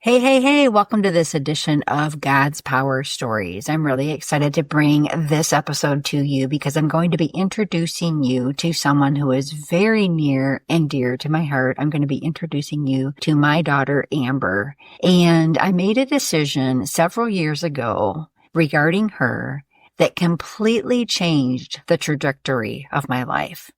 Hey, hey, hey, welcome to this edition of God's Power Stories. I'm really excited to bring this episode to you because I'm going to be introducing you to someone who is very near and dear to my heart. I'm going to be introducing you to my daughter, Amber. And I made a decision several years ago regarding her that completely changed the trajectory of my life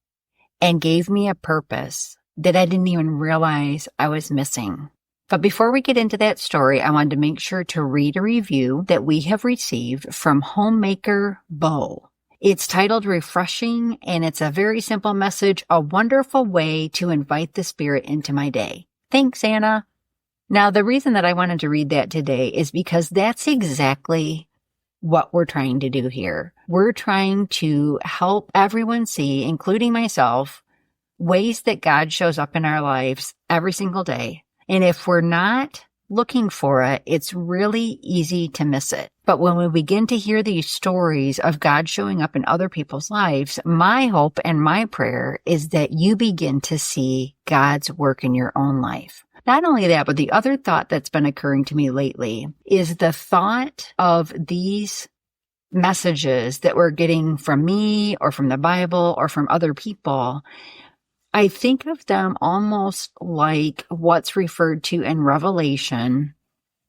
and gave me a purpose that I didn't even realize I was missing. But before we get into that story, I wanted to make sure to read a review that we have received from Homemaker Bo. It's titled Refreshing, and it's a very simple message, a wonderful way to invite the Spirit into my day. Thanks, Anna. Now, the reason that I wanted to read that today is because that's exactly what we're trying to do here. We're trying to help everyone see, including myself, ways that God shows up in our lives every single day. And if we're not looking for it, it's really easy to miss it. But when we begin to hear these stories of God showing up in other people's lives, my hope and my prayer is that you begin to see God's work in your own life. Not only that, but the other thought that's been occurring to me lately is the thought of these messages that we're getting from me or from the Bible or from other people. I think of them almost like what's referred to in Revelation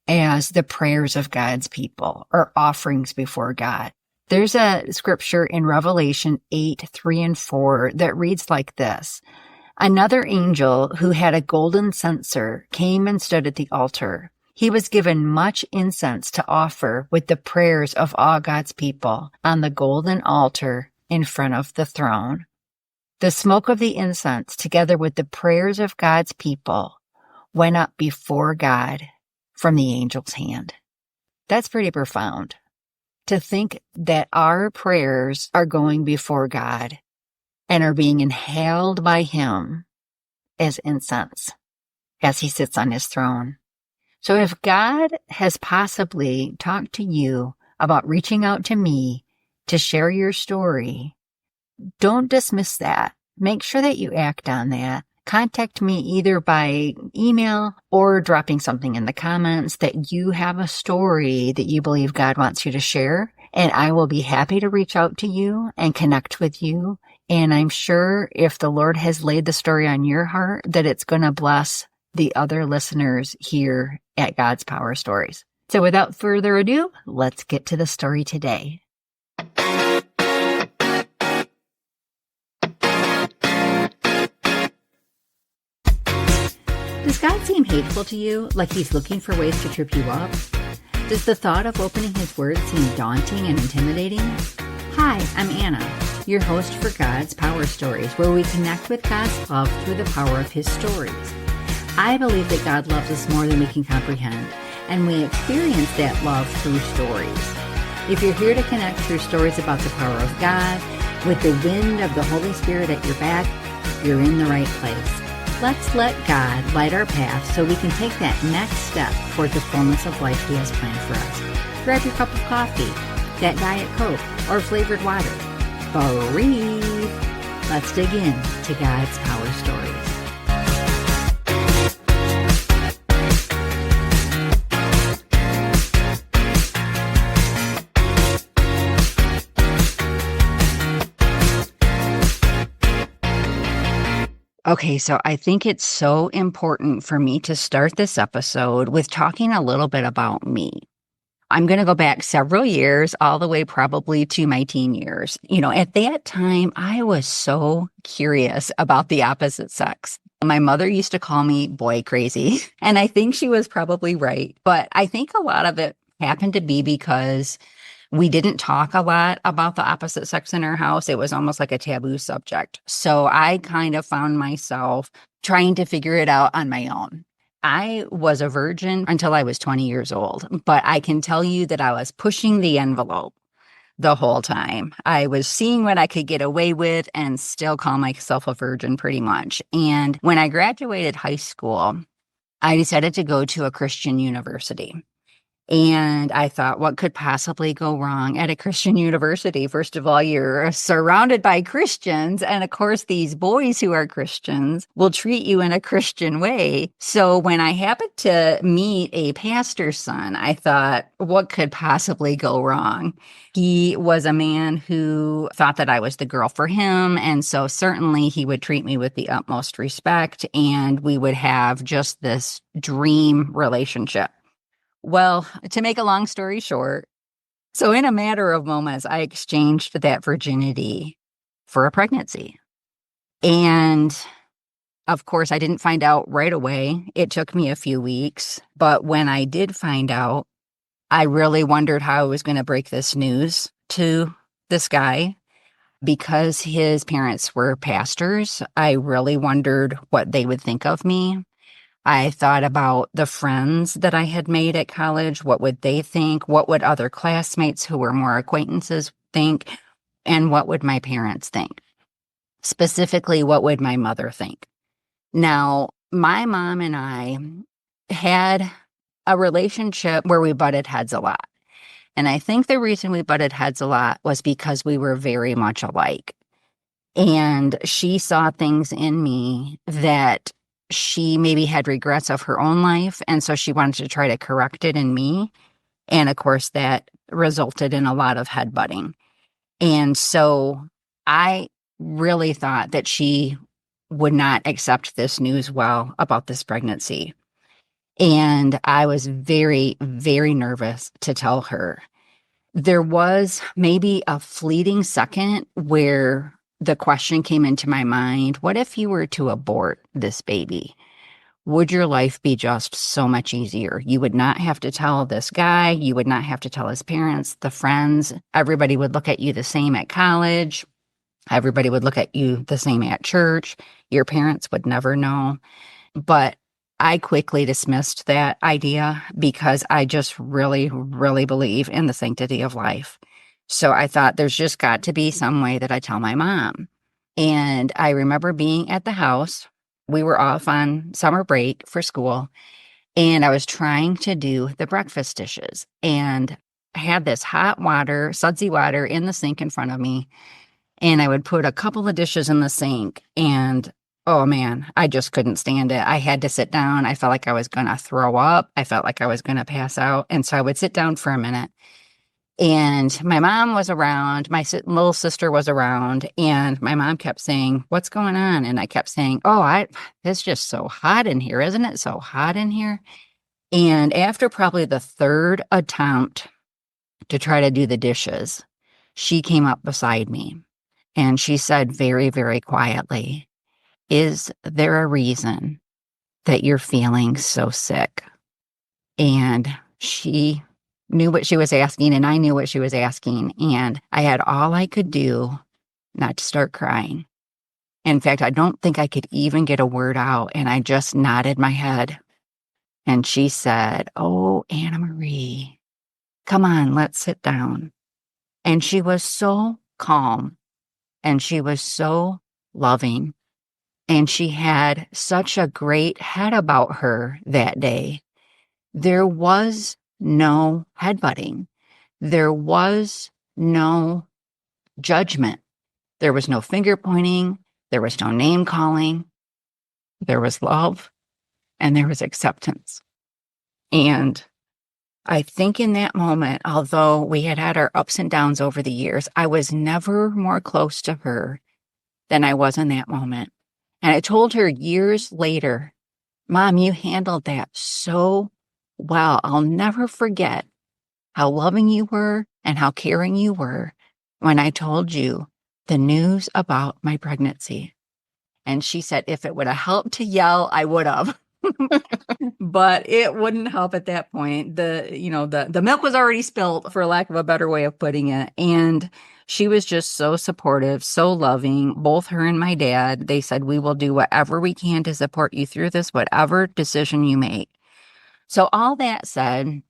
as the prayers of God's people or offerings before God. There's a scripture in Revelation 8:3-4 that reads like this. Another angel who had a golden censer came and stood at the altar. He was given much incense to offer with the prayers of all God's people on the golden altar in front of the throne. The smoke of the incense, together with the prayers of God's people, went up before God from the angel's hand. That's pretty profound. To think that our prayers are going before God and are being inhaled by Him as incense as He sits on His throne. So if God has possibly talked to you about reaching out to me to share your story, don't dismiss that. Make sure that you act on that. Contact me either by email or dropping something in the comments that you have a story that you believe God wants you to share. And I will be happy to reach out to you and connect with you. And I'm sure if the Lord has laid the story on your heart, that it's going to bless the other listeners here at God's Power Stories. So without further ado, let's get to the story today. Does God seem hateful to you, like He's looking for ways to trip you up? Does the thought of opening His Word seem daunting and intimidating? Hi, I'm Anna, your host for God's Power Stories, where we connect with God's love through the power of His stories. I believe that God loves us more than we can comprehend, and we experience that love through stories. If you're here to connect through stories about the power of God, with the wind of the Holy Spirit at your back, you're in the right place. Let's let God light our path so we can take that next step toward the fullness of life He has planned for us. Grab your cup of coffee, that Diet Coke, or flavored water. Breathe. Let's dig in to God's Power Stories. Okay, so I think it's so important for me to start this episode with talking a little bit about me. I'm going to go back several years, all the way probably to my teen years. At that time, I was so curious about the opposite sex. My mother used to call me boy crazy, and I think she was probably right. But I think a lot of it happened to be because we didn't talk a lot about the opposite sex in our house. It was almost like a taboo subject. So I kind of found myself trying to figure it out on my own. I was a virgin until I was 20 years old, but I can tell you that I was pushing the envelope the whole time. I was seeing what I could get away with and still call myself a virgin pretty much. And when I graduated high school, I decided to go to a Christian university. And I thought, what could possibly go wrong at a Christian university? First of all, you're surrounded by Christians. And of course, these boys who are Christians will treat you in a Christian way. So when I happened to meet a pastor's son, I thought, what could possibly go wrong? He was a man who thought that I was the girl for him. And so certainly he would treat me with the utmost respect, and we would have just this dream relationship. Well, to make a long story short, so in a matter of moments, I exchanged that virginity for a pregnancy. And of course, I didn't find out right away. It took me a few weeks. But when I did find out, I really wondered how I was going to break this news to this guy. Because his parents were pastors, I really wondered what they would think of me. I thought about the friends that I had made at college. What would they think? What would other classmates who were more acquaintances think? And what would my parents think? Specifically, what would my mother think? Now, my mom and I had a relationship where we butted heads a lot. And I think the reason we butted heads a lot was because we were very much alike. And she saw things in me that she maybe had regrets of her own life. And so she wanted to try to correct it in me. And of course, that resulted in a lot of headbutting. And so I really thought that she would not accept this news well about this pregnancy. And I was very, very nervous to tell her. There was maybe a fleeting second where the question came into my mind, what if you were to abort this baby? Would your life be just so much easier? You would not have to tell this guy. You would not have to tell his parents, the friends. Everybody would look at you the same at college. Everybody would look at you the same at church. Your parents would never know. But I quickly dismissed that idea because I just really, really believe in the sanctity of life. So I thought there's just got to be some way that I tell my mom. And I remember being at the house. We were off on summer break for school, and I was trying to do the breakfast dishes. And I had this hot water, sudsy water in the sink in front of me. And I would put a couple of dishes in the sink, and oh man, I just couldn't stand it. I had to sit down. I felt like I was going to throw up. I felt like I was going to pass out. And so I would sit down for a minute. And my mom was around, my little sister was around, and my mom kept saying, "What's going on?" And I kept saying, "Oh, it's just so hot in here. Isn't it so hot in here?" And after probably the third attempt to try to do the dishes, she came up beside me and she said very, very quietly, "Is there a reason that you're feeling so sick?" And she knew what she was asking, and I knew what she was asking. And I had all I could do not to start crying. In fact, I don't think I could even get a word out. And I just nodded my head. And she said, "Oh, Anna Marie, come on, let's sit down." And she was so calm and she was so loving. And she had such a great head about her that day. There was no headbutting. There was no judgment. There was no finger pointing. There was no name calling. There was love and there was acceptance. And I think in that moment, although we had had our ups and downs over the years, I was never more close to her than I was in that moment. And I told her years later, "Mom, you handled that so well. I'll never forget how loving you were and how caring you were when I told you the news about my pregnancy." And she said, if it would have helped to yell, I would have. But it wouldn't help at that point. The milk was already spilled, for lack of a better way of putting it. And she was just so supportive, so loving, both her and my dad. They said, "We will do whatever we can to support you through this, whatever decision you make." So all that said,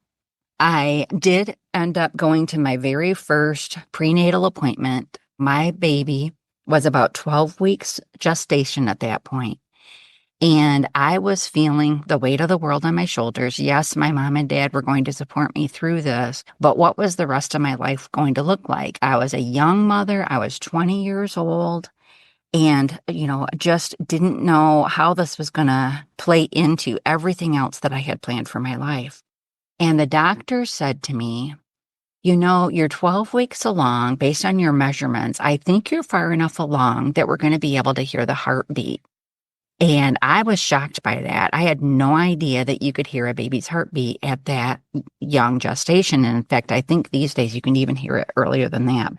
I did end up going to my very first prenatal appointment. My baby was about 12 weeks gestation at that point. And I was feeling the weight of the world on my shoulders. Yes, my mom and dad were going to support me through this, but what was the rest of my life going to look like? I was a young mother. I was 20 years old and, just didn't know how this was going to play into everything else that I had planned for my life. And the doctor said to me, you're 12 weeks along based on your measurements. I think you're far enough along that we're going to be able to hear the heartbeat. And I was shocked by that. I had no idea that you could hear a baby's heartbeat at that young gestation. And in fact, I think these days you can even hear it earlier than that.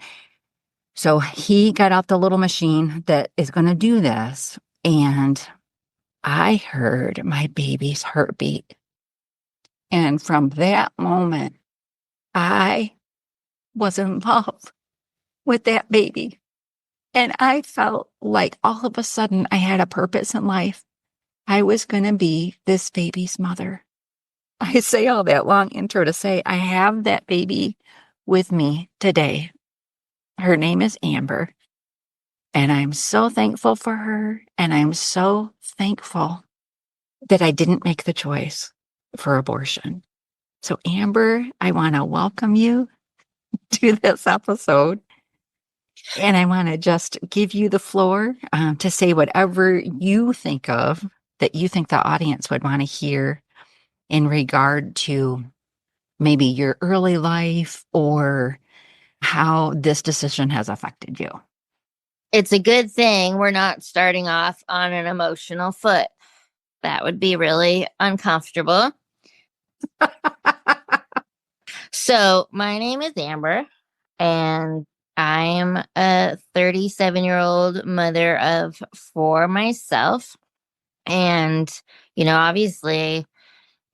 So he got out the little machine that is going to do this. And I heard my baby's heartbeat. And from that moment, I was in love with that baby. And I felt like all of a sudden I had a purpose in life. I was going to be this baby's mother. I say all that long intro to say I have that baby with me today. Her name is Amber. And I'm so thankful for her. And I'm so thankful that I didn't make the choice for abortion. So, Amber, I want to welcome you to this episode. And I want to just give you the floor to say whatever you think of that you think the audience would want to hear in regard to maybe your early life or how this decision has affected you. It's a good thing we're not starting off on an emotional foot. That would be really uncomfortable. So, my name is Amber, and I'm a 37-year-old mother of four myself. And, obviously,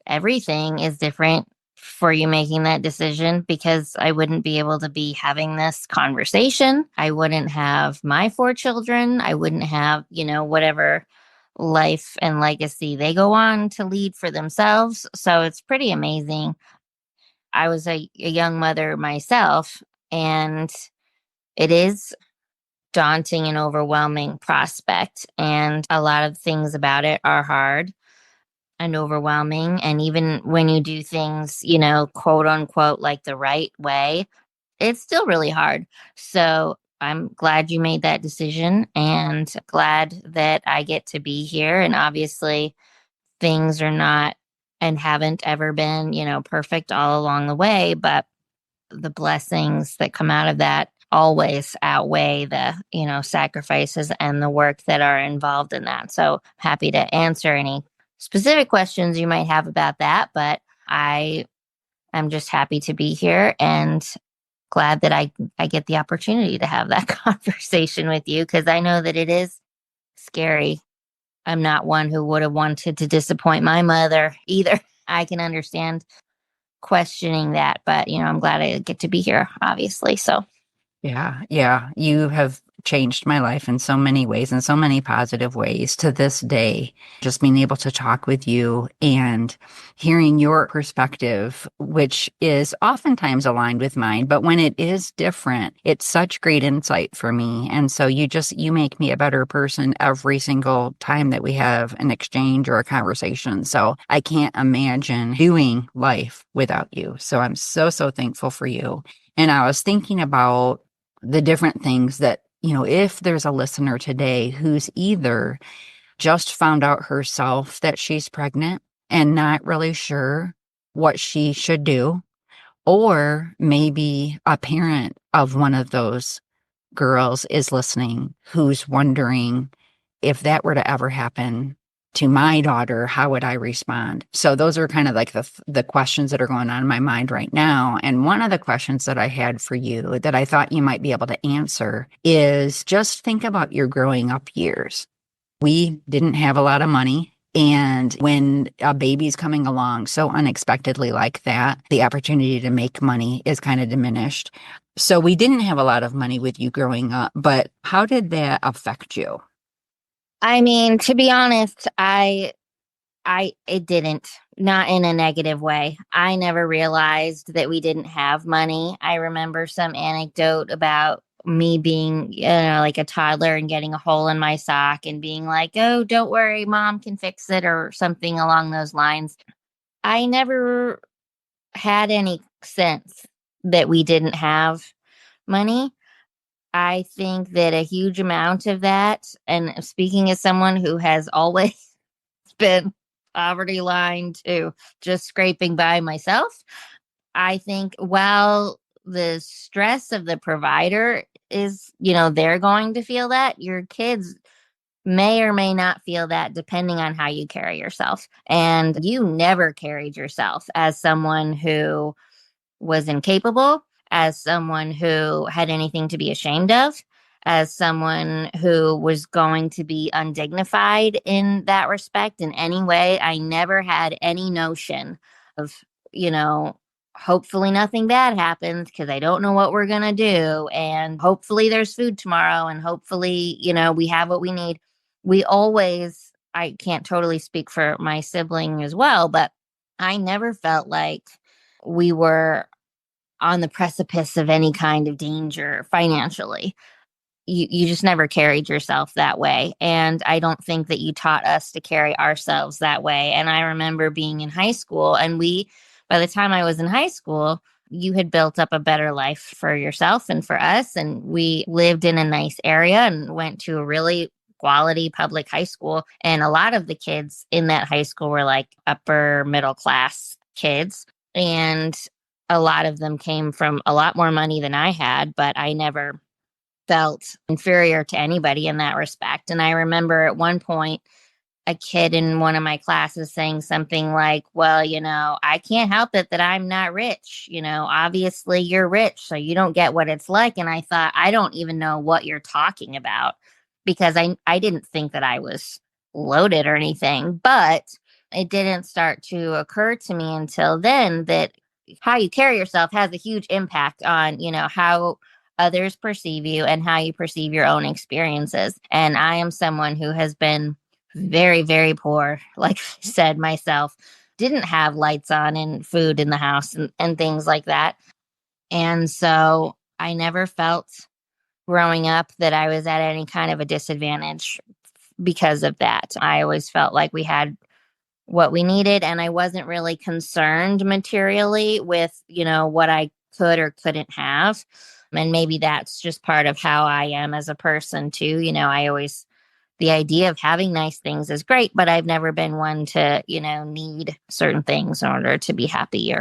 everything is different for you making that decision because I wouldn't be able to be having this conversation. I wouldn't have my four children. I wouldn't have, whatever life and legacy they go on to lead for themselves. So it's pretty amazing. I was a young mother myself, and it is daunting and overwhelming prospect, and a lot of things about it are hard and overwhelming. And even when you do things, quote unquote, like the right way, it's still really hard. So I'm glad you made that decision and glad that I get to be here. And obviously, things are not and haven't ever been, perfect all along the way, but the blessings that come out of that always outweigh the, sacrifices and the work that are involved in that. So happy to answer any specific questions you might have about that, but I am just happy to be here and glad that I get the opportunity to have that conversation with you, because I know that it is scary. I'm not one who would have wanted to disappoint my mother either. I can understand questioning that, but I'm glad I get to be here, obviously. So Yeah. You have changed my life in so many ways, in so many positive ways to this day. Just being able to talk with you and hearing your perspective, which is oftentimes aligned with mine, but when it is different, it's such great insight for me. And so you make me a better person every single time that we have an exchange or a conversation. So I can't imagine doing life without you. So I'm so, so thankful for you. And I was thinking about the different things that, if there's a listener today who's either just found out herself that she's pregnant and not really sure what she should do, or maybe a parent of one of those girls is listening who's wondering if that were to ever happen to my daughter, how would I respond? So those are kind of like the questions that are going on in my mind right now. And one of the questions that I had for you that I thought you might be able to answer is just think about your growing up years. We didn't have a lot of money. And when a baby's coming along so unexpectedly like that, the opportunity to make money is kind of diminished. So we didn't have a lot of money with you growing up, but how did that affect you? I mean, to be honest, it didn't, not in a negative way. I never realized that we didn't have money. I remember some anecdote about me being, like a toddler and getting a hole in my sock and being like, oh, don't worry, mom can fix it or something along those lines. I never had any sense that we didn't have money. I think that a huge amount of that, and speaking as someone who has always been poverty line to just scraping by myself, I think while the stress of the provider is, they're going to feel that, your kids may or may not feel that depending on how you carry yourself. And you never carried yourself as someone who was incapable, as someone who had anything to be ashamed of, as someone who was going to be undignified in that respect in any way. I never had any notion of, you know, hopefully nothing bad happens because I don't know what we're going to do. And hopefully there's food tomorrow. And hopefully, we have what we need. We always, I can't totally speak for my sibling as well, but I never felt like we were on the precipice of any kind of danger financially. You just never carried yourself that way. And I don't think that you taught us to carry ourselves that way. And I remember being in high school, and by the time I was in high school, you had built up a better life for yourself and for us. And we lived in a nice area and went to a really quality public high school. And a lot of the kids in that high school were like upper middle class kids. And a lot of them came from a lot more money than I had, but I never felt inferior to anybody in that respect. And I remember at one point, a kid in one of my classes saying something like, well, I can't help it that I'm not rich. Obviously you're rich, so you don't get what it's like. And I thought, I don't even know what you're talking about, because I didn't think that I was loaded or anything. But it didn't start to occur to me until then that how you carry yourself has a huge impact on, how others perceive you and how you perceive your own experiences. And I am someone who has been very, very poor. Like I said, myself, didn't have lights on and food in the house and things like that. And so I never felt growing up that I was at any kind of a disadvantage because of that. I always felt like we had what we needed, and I wasn't really concerned materially with, what I could or couldn't have. And maybe that's just part of how I am as a person too. The idea of having nice things is great, but I've never been one to, need certain things in order to be happy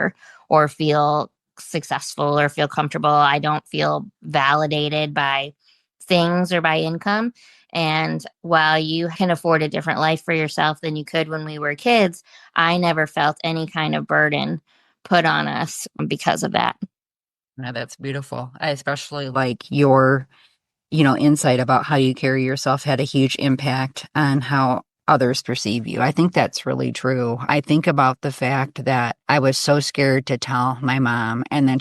or feel successful or feel comfortable. I don't feel validated by things or by income. And while you can afford a different life for yourself than you could when we were kids, I never felt any kind of burden put on us because of that. Yeah, that's beautiful. I especially like your, insight about how you carry yourself had a huge impact on how others perceive you. I think that's really true. I think about the fact that I was so scared to tell my mom, and then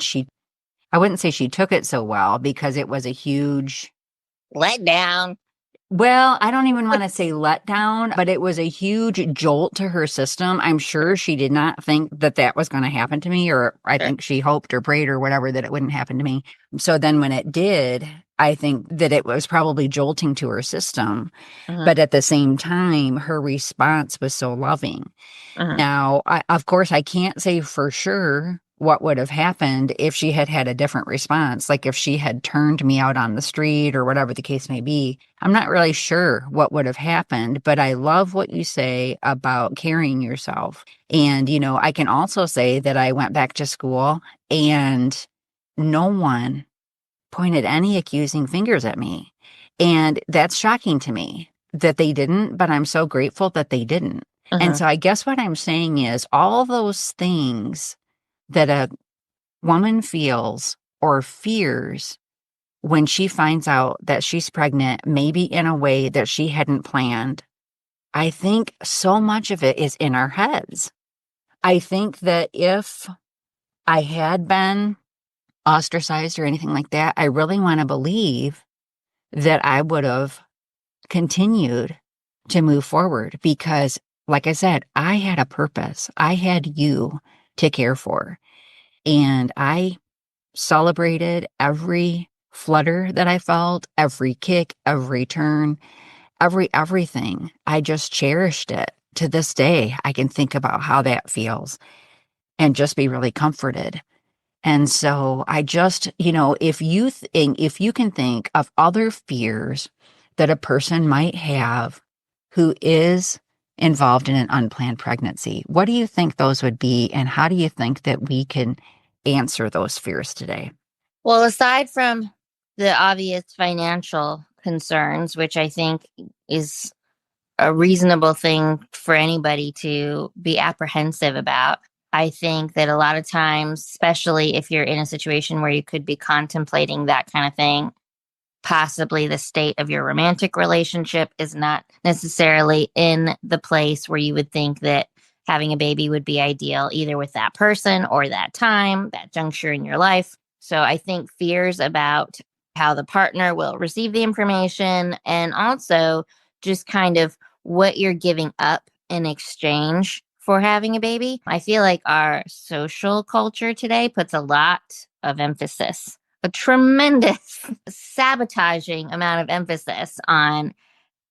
I wouldn't say she took it so well because it was a huge, Let down. well, I don't even want to say letdown, but it was a huge jolt to her system. I'm sure she did not think that that was going to happen to me, or I think she hoped or prayed or whatever that it wouldn't happen to me. So then when it did, I think that it was probably jolting to her system. Uh-huh. But at the same time, her response was so loving. Uh-huh. Now, of course, I can't say for sure what would have happened if she had had a different response, like if she had turned me out on the street or whatever the case may be. I'm not really sure what would have happened, but I love what you say about carrying yourself. And, I can also say that I went back to school and no one pointed any accusing fingers at me. And that's shocking to me that they didn't, but I'm so grateful that they didn't. And Uh-huh. so I guess what I'm saying is all those things that a woman feels or fears when she finds out that she's pregnant, maybe in a way that she hadn't planned, I think so much of it is in our heads. I think that if I had been ostracized or anything like that, I really want to believe that I would have continued to move forward because, like I said, I had a purpose. I had you to care for. And I celebrated every flutter that I felt, every kick, every turn, everything. I just cherished it. To this day, I can think about how that feels and just be really comforted. And so I just, if you can think of other fears that a person might have who is involved in an unplanned pregnancy, what do you think those would be? And how do you think that we can answer those fears today? Well, aside from the obvious financial concerns, which I think is a reasonable thing for anybody to be apprehensive about, I think that a lot of times, especially if you're in a situation where you could be contemplating that kind of thing, possibly the state of your romantic relationship is not necessarily in the place where you would think that having a baby would be ideal, either with that person or that time, that juncture in your life. So I think fears about how the partner will receive the information, and also just kind of what you're giving up in exchange for having a baby. I feel like our social culture today puts a lot of emphasis, a tremendous sabotaging amount of emphasis on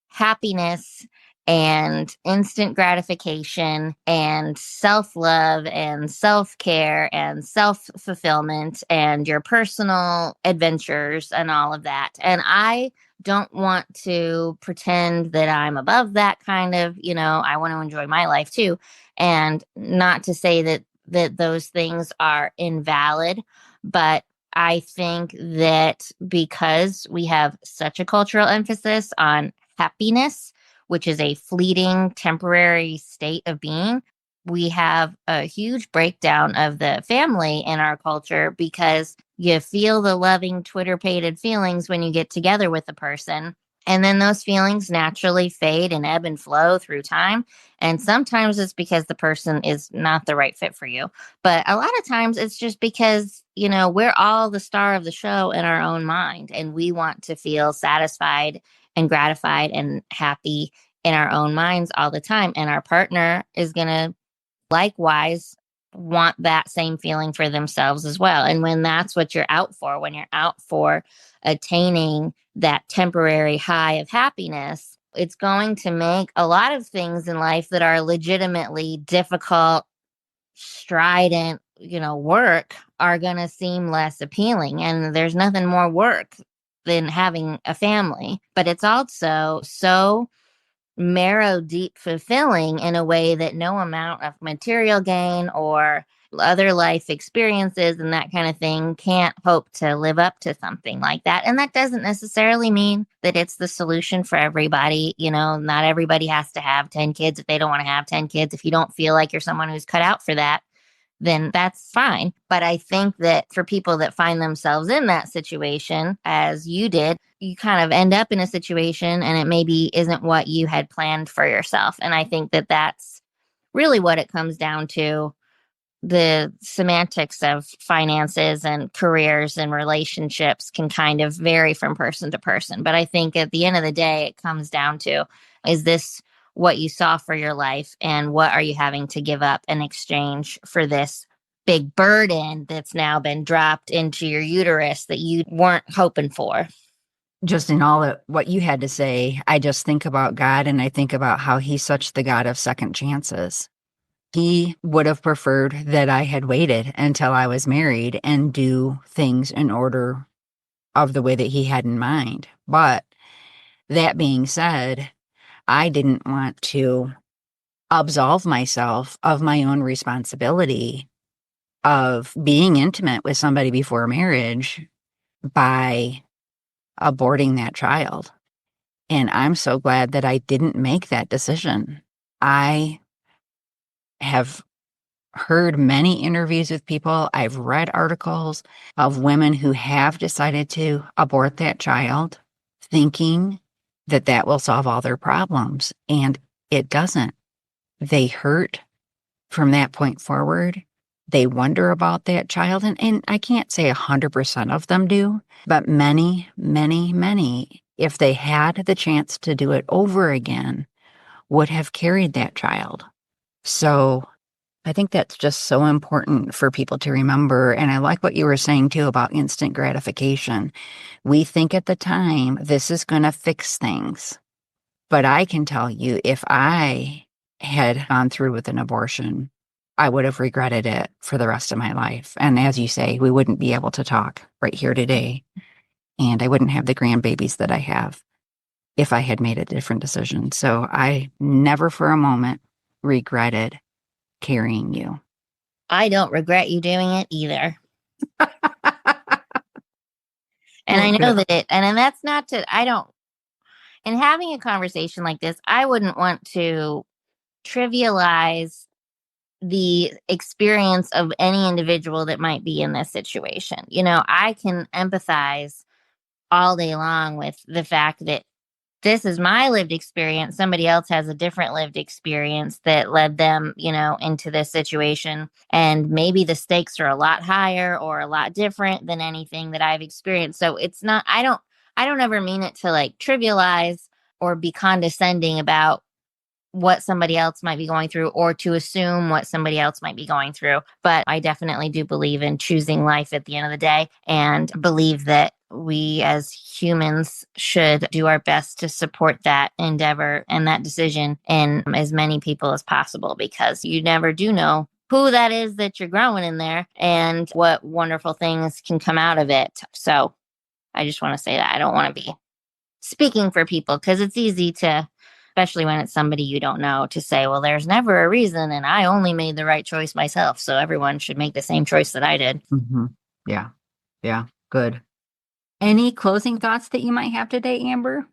happiness and instant gratification and self love and self care and self fulfillment and your personal adventures and all of that. And I don't want to pretend that I'm above that kind of, I want to enjoy my life too. And not to say that those things are invalid, but I think that because we have such a cultural emphasis on happiness, which is a fleeting, temporary state of being, we have a huge breakdown of the family in our culture because you feel the loving, Twitter pated feelings when you get together with a person. And then those feelings naturally fade and ebb and flow through time. And sometimes it's because the person is not the right fit for you. But a lot of times it's just because, we're all the star of the show in our own mind, and we want to feel satisfied and gratified and happy in our own minds all the time. And our partner is going to likewise want that same feeling for themselves as well. And when that's what you're out for, when you're out for attaining that temporary high of happiness, it's going to make a lot of things in life that are legitimately difficult, strident, work are going to seem less appealing. And there's nothing more work than having a family. But it's also so marrow deep fulfilling in a way that no amount of material gain or other life experiences and that kind of thing can't hope to live up to something like that. And that doesn't necessarily mean that it's the solution for everybody. Not everybody has to have 10 kids if they don't want to have 10 kids. If you don't feel like you're someone who's cut out for that, then that's fine. But I think that for people that find themselves in that situation, as you did, you kind of end up in a situation and it maybe isn't what you had planned for yourself. And I think that that's really what it comes down to. The semantics of finances and careers and relationships can kind of vary from person to person. But I think at the end of the day, it comes down to, is this what you saw for your life? And what are you having to give up in exchange for this big burden that's now been dropped into your uterus that you weren't hoping for? Just in all of what you had to say, I just think about God and I think about how he's such the God of second chances. He would have preferred that I had waited until I was married and do things in order of the way that he had in mind. But that being said, I didn't want to absolve myself of my own responsibility of being intimate with somebody before marriage by aborting that child. And I'm so glad that I didn't make that decision. I have heard many interviews with people. I've read articles of women who have decided to abort that child, thinking that that will solve all their problems. And it doesn't. They hurt from that point forward. They wonder about that child. And I can't say 100% of them do, but many, many, many, if they had the chance to do it over again, would have carried that child. So I think that's just so important for people to remember. And I like what you were saying too about instant gratification. We think at the time this is going to fix things. But I can tell you, if I had gone through with an abortion, I would have regretted it for the rest of my life. And as you say, we wouldn't be able to talk right here today. And I wouldn't have the grandbabies that I have if I had made a different decision. So I never for a moment regretted carrying you. I don't regret you doing it either. And Well, I know good. that and that's not to, I don't, in having a conversation like this, I wouldn't want to trivialize the experience of any individual that might be in this situation. I can empathize all day long with the fact that this is my lived experience. Somebody else has a different lived experience that led them, into this situation. And maybe the stakes are a lot higher or a lot different than anything that I've experienced. So it's not, I don't ever mean it to like trivialize or be condescending about what somebody else might be going through or to assume what somebody else might be going through. But I definitely do believe in choosing life at the end of the day and believe that we as humans should do our best to support that endeavor and that decision in as many people as possible, because you never do know who that is that you're growing in there and what wonderful things can come out of it. So I just want to say that I don't want to be speaking for people, because it's easy to, especially when it's somebody you don't know, to say, well, there's never a reason and I only made the right choice myself, so everyone should make the same choice that I did. Hmm. Yeah. Yeah. Good. Any closing thoughts that you might have today, Amber?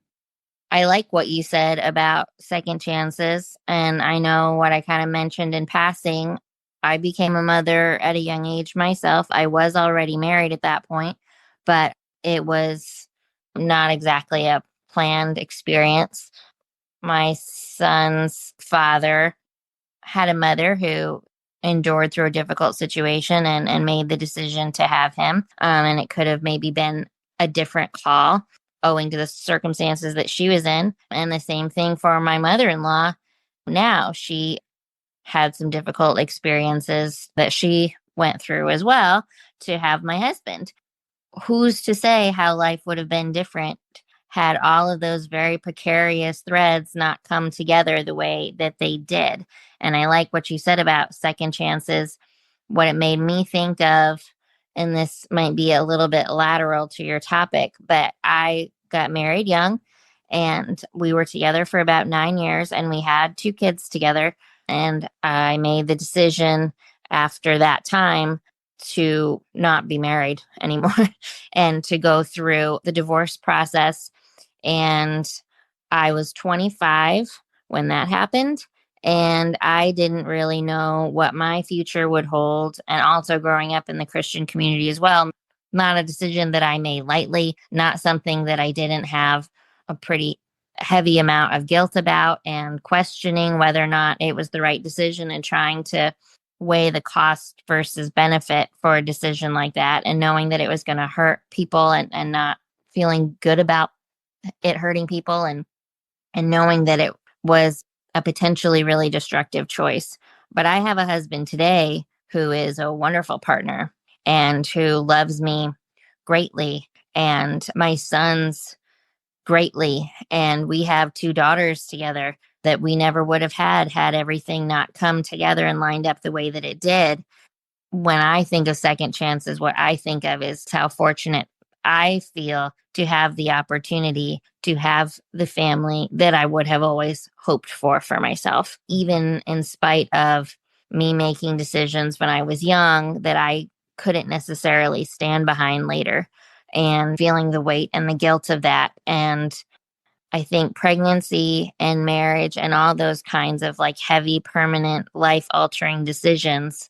I like what you said about second chances, and I know what I kind of mentioned in passing. I became a mother at a young age myself. I was already married at that point, but it was not exactly a planned experience. My son's father had a mother who endured through a difficult situation and made the decision to have him. And it could have maybe been a different call owing to the circumstances that she was in. And the same thing for my mother in law. Now, she had some difficult experiences that she went through as well to have my husband. Who's to say how life would have been different had all of those very precarious threads not come together the way that they did? And I like what you said about second chances. What it made me think of, and this might be a little bit lateral to your topic, but I got married young and we were together for about 9 years and we had two kids together. And I made the decision after that time to not be married anymore and to go through the divorce process. And I was 25 when that happened. And I didn't really know what my future would hold. And also growing up in the Christian community as well, not a decision that I made lightly, not something that I didn't have a pretty heavy amount of guilt about and questioning whether or not it was the right decision and trying to weigh the cost versus benefit for a decision like that, and knowing that it was going to hurt people and not feeling good about it hurting people, and knowing that it was a potentially really destructive choice. But I have a husband today who is a wonderful partner and who loves me greatly, and my sons greatly. And we have two daughters together that we never would have had everything not come together and lined up the way that it did. When I think of second chances, what I think of is how fortunate I feel to have the opportunity to have the family that I would have always hoped for myself, even in spite of me making decisions when I was young that I couldn't necessarily stand behind later, and feeling the weight and the guilt of that. And I think pregnancy and marriage and all those kinds of like heavy, permanent, life altering decisions,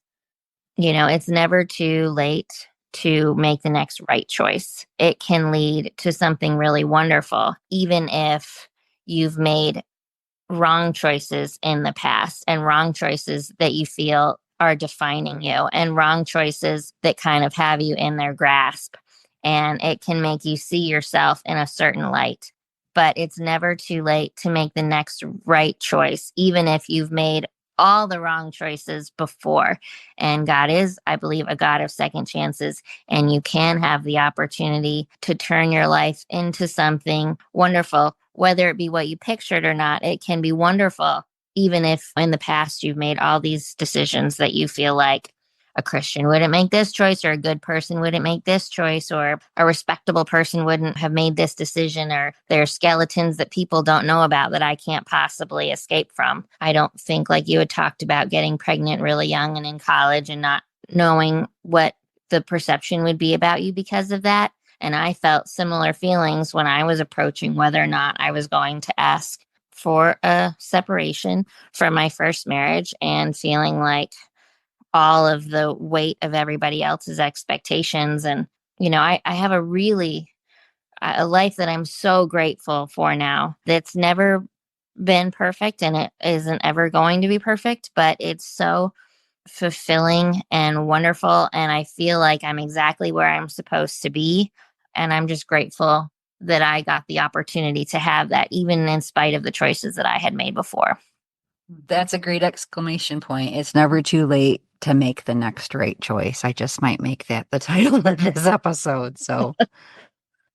it's never too late to make the next right choice. It can lead to something really wonderful, even if you've made wrong choices in the past, and wrong choices that you feel are defining you, and wrong choices that kind of have you in their grasp. And it can make you see yourself in a certain light. But it's never too late to make the next right choice, even if you've made all the wrong choices before. And God is, I believe, a God of second chances. And you can have the opportunity to turn your life into something wonderful, whether it be what you pictured or not. It can be wonderful, even if in the past you've made all these decisions that you feel like a Christian wouldn't make this choice, or a good person wouldn't make this choice, or a respectable person wouldn't have made this decision, or there are skeletons that people don't know about that I can't possibly escape from. I don't think, like you had talked about, getting pregnant really young and in college and not knowing what the perception would be about you because of that. And I felt similar feelings when I was approaching whether or not I was going to ask for a separation from my first marriage, and feeling like all of the weight of everybody else's expectations. And, I have a life that I'm so grateful for now. That's never been perfect, and it isn't ever going to be perfect, but it's so fulfilling and wonderful. And I feel like I'm exactly where I'm supposed to be. And I'm just grateful that I got the opportunity to have that, even in spite of the choices that I had made before. That's a great exclamation point. It's never too late to make the next right choice. I just might make that the title of this episode. So,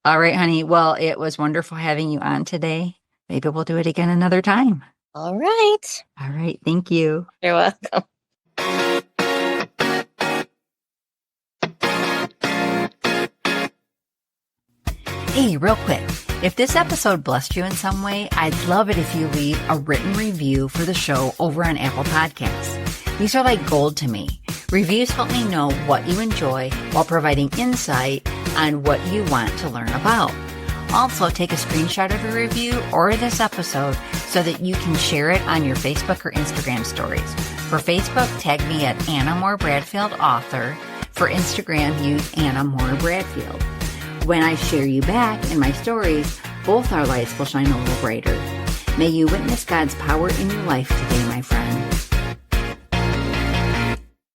all right, honey. Well, it was wonderful having you on today. Maybe we'll do it again another time. All right. All right. Thank you. You're welcome. Hey, real quick. If this episode blessed you in some way, I'd love it if you leave a written review for the show over on Apple Podcasts. These are like gold to me. Reviews help me know what you enjoy while providing insight on what you want to learn about. Also, take a screenshot of a review or this episode so that you can share it on your Facebook or Instagram stories. For Facebook, tag me at Anna Moore Bradfield Author. For Instagram, use Anna Moore Bradfield. When I share you back in my stories, both our lights will shine a little brighter. May you witness God's power in your life today, my friend.